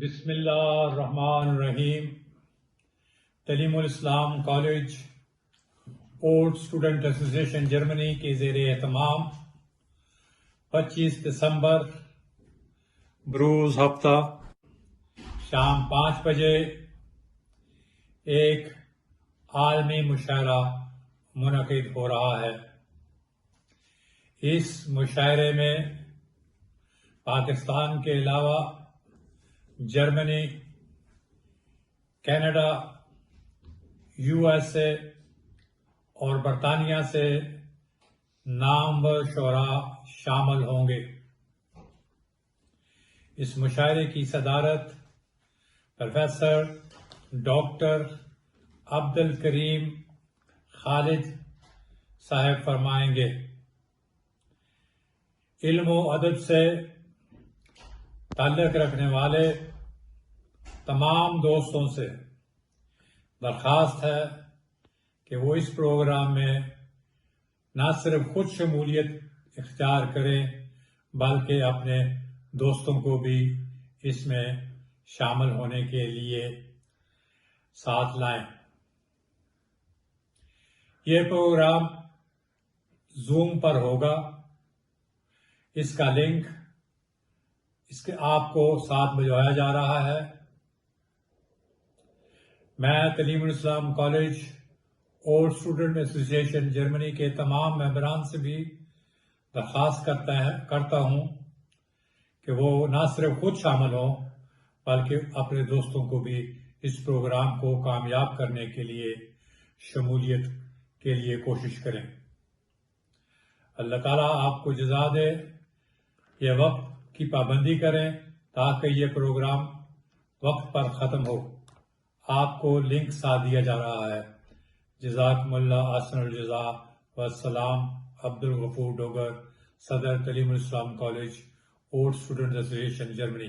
بسم اللہ الرحمن الرحیم۔ تعلیم الاسلام college old student association Germany کے زیر اہتمام 25 دسمبر بروز ہفتہ شام 5 بجے ایک عالمی مشاعرہ منعقد ہو رہا ہے۔ اس مشاعرے میں پاکستان کے علاوہ Germany, Canada, U S A اور برطانیہ سے نامور شعراء شامل ہوں گے۔ اس مشاعرے کی صدارت پروفیسر ڈاکٹر عبدالکریم خالد صاحب فرمائیں گے۔ علم و ادب سے تعلق رکھنے والے تمام دوستوں سے درخواست ہے کہ وہ اس پروگرام میں نہ صرف خود شمولیت اختیار کریں بلکہ اپنے دوستوں کو بھی اس میں شامل ہونے کے لیے ساتھ لائیں۔ یہ پروگرام زوم پر ہوگا۔ اس کا لنک آپ کو ساتھ بھجوایا جا رہا ہے۔ میں تعلیم الاسلام college old student association Germany کے تمام ممبران سے بھی درخواست کرتا ہوں کہ وہ نہ صرف خود شامل ہوں بلکہ اپنے دوستوں کو بھی اس پروگرام کو کامیاب کرنے کے لیے شمولیت کے لیے کوشش کریں۔ اللہ تعالیٰ آپ کو جزا دے۔ یہ وقت کی پابندی کریں تاکہ یہ پروگرام وقت پر ختم ہو۔ آپ کو لنک ساتھ دیا جا رہا ہے۔ جزاکم اللہ احسن الجزا والسلام۔ عبدالغفور ڈوگر، صدر تعلیم الاسلام college old student association Germany.